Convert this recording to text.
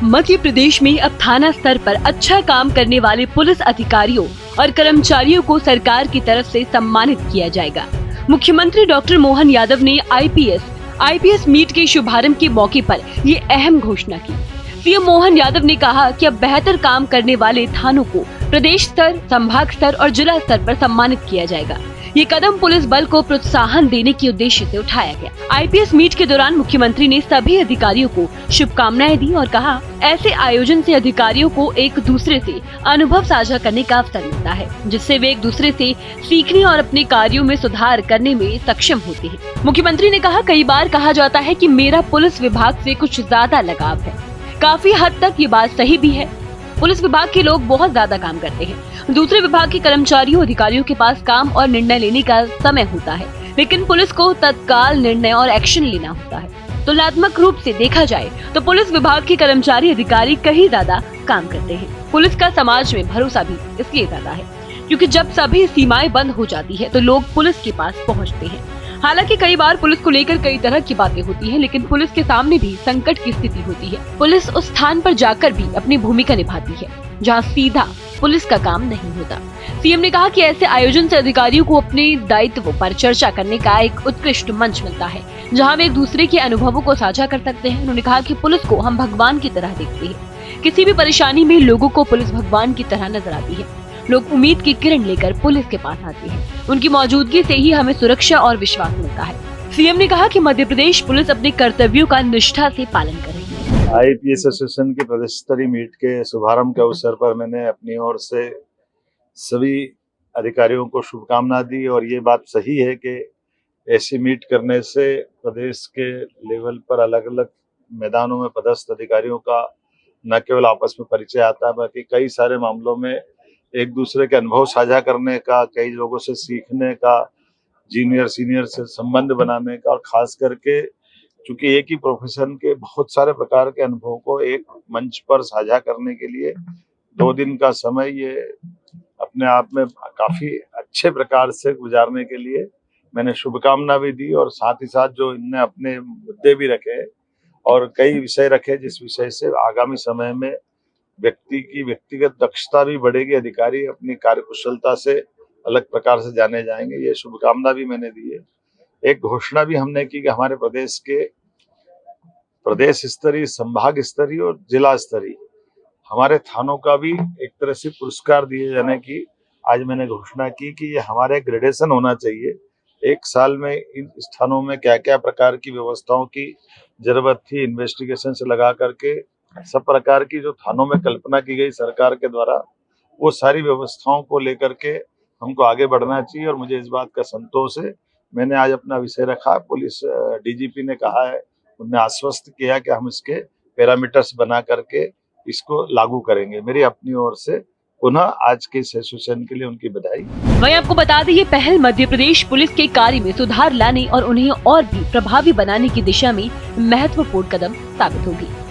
मध्य प्रदेश में अब थाना स्तर पर अच्छा काम करने वाले पुलिस अधिकारियों और कर्मचारियों को सरकार की तरफ से सम्मानित किया जाएगा। मुख्यमंत्री डॉक्टर मोहन यादव ने आईपीएस मीट के शुभारंभ के मौके पर ये अहम घोषणा की। सीएम मोहन यादव ने कहा कि अब बेहतर काम करने वाले थानों को प्रदेश स्तर, संभाग स्तर और जिला स्तर पर सम्मानित किया जाएगा। ये कदम पुलिस बल को प्रोत्साहन देने के उद्देश्य से उठाया गया। आईपीएस मीट के दौरान मुख्यमंत्री ने सभी अधिकारियों को शुभकामनाएं दी और कहा, ऐसे आयोजन से अधिकारियों को एक दूसरे से अनुभव साझा करने का अवसर मिलता है, जिससे वे एक दूसरे से सीखने और अपने कार्यों में सुधार करने में सक्षम होते हैं। मुख्यमंत्री ने कहा, कई बार कहा जाता है कि मेरा पुलिस विभाग से कुछ ज्यादा लगाव है। काफी हद तक ये बात सही भी है। पुलिस विभाग के लोग बहुत ज्यादा काम करते हैं। दूसरे विभाग के कर्मचारियों अधिकारियों के पास काम और निर्णय लेने का समय होता है, लेकिन पुलिस को तत्काल निर्णय और एक्शन लेना होता है। तुलनात्मक रूप से देखा जाए तो पुलिस विभाग के कर्मचारी अधिकारी कहीं ज्यादा काम करते हैं। पुलिस का समाज में भरोसा भी इसलिए ज्यादा है क्योंकि जब सभी सीमाएं बंद हो जाती है तो लोग पुलिस के पास पहुँचते हैं। हालांकि कई बार पुलिस को लेकर कई तरह की बातें होती हैं, लेकिन पुलिस के सामने भी संकट की स्थिति होती है। पुलिस उस स्थान पर जाकर भी अपनी भूमिका निभाती है जहां सीधा पुलिस का काम नहीं होता। सीएम ने कहा कि ऐसे आयोजन से अधिकारियों को अपने दायित्व पर चर्चा करने का एक उत्कृष्ट मंच मिलता है, जहां वे एक दूसरे के अनुभवों को साझा कर सकते हैं। उन्होंने कहा कि पुलिस को हम भगवान की तरह देखते हैं। किसी भी परेशानी में लोगों को पुलिस भगवान की तरह नजर आती है। लोग उम्मीद की किरण लेकर पुलिस के पास आते हैं। उनकी मौजूदगी से ही हमें सुरक्षा और विश्वास मिलता है। सीएम ने कहा कि मध्य प्रदेश पुलिस अपने कर्तव्यों का निष्ठा से पालन कर रही है। आईपीएस एसोसिएशन के प्रदेश स्तरीय मीट के शुभारंभ के अवसर पर मैंने अपनी ओर से सभी अधिकारियों को शुभकामना दी और ये बात सही है कि ऐसी मीट करने से प्रदेश के लेवल पर अलग अलग मैदानों में पदस्थ अधिकारियों का न केवल आपस में परिचय आता है, बल्कि कई सारे मामलों में एक दूसरे के अनुभव साझा करने का, कई लोगों से सीखने का, जूनियर सीनियर से संबंध बनाने का, और खास करके चूंकि एक ही प्रोफेशन के बहुत सारे प्रकार के अनुभव को एक मंच पर साझा करने के लिए 2 दिन का समय ये अपने आप में काफी अच्छे प्रकार से गुजारने के लिए मैंने शुभकामना भी दी और साथ ही साथ जो इनने अपने मुद्दे भी रखे और कई विषय रखे जिस विषय से आगामी समय में व्यक्ति की व्यक्तिगत दक्षता भी बढ़ेगी, अधिकारी अपनी कार्यकुशलता से अलग प्रकार से जाने जाएंगे। ये शुभकामना भी मैंने दी है। एक घोषणा भी हमने की कि हमारे प्रदेश के प्रदेश स्तरीय, संभाग स्तरीय और जिला स्तरीय हमारे थानों का भी एक तरह से पुरस्कार दिए जाने की आज मैंने घोषणा की कि ये हमारे ग्रेडेशन होना चाहिए। एक साल में इन स्थानों में क्या क्या प्रकार की व्यवस्थाओं की जरूरत थी, इन्वेस्टिगेशन से लगा करके सब प्रकार की जो थानों में कल्पना की गई सरकार के द्वारा, वो सारी व्यवस्थाओं को लेकर के हमको आगे बढ़ना चाहिए और मुझे इस बात का संतोष है। मैंने आज अपना विषय रखा, पुलिस डीजीपी ने कहा है, उन्हें आश्वस्त किया कि हम इसके पैरामीटर्स बना करके इसको लागू करेंगे। मेरी अपनी ओर से पुनः आज के इस एसोसिएशन के लिए उनकी बधाई। वहीं आपको बता दें, ये पहल मध्य प्रदेश पुलिस के कार्य में सुधार लाने और उन्हें और भी प्रभावी बनाने की दिशा में महत्वपूर्ण कदम साबित होगी।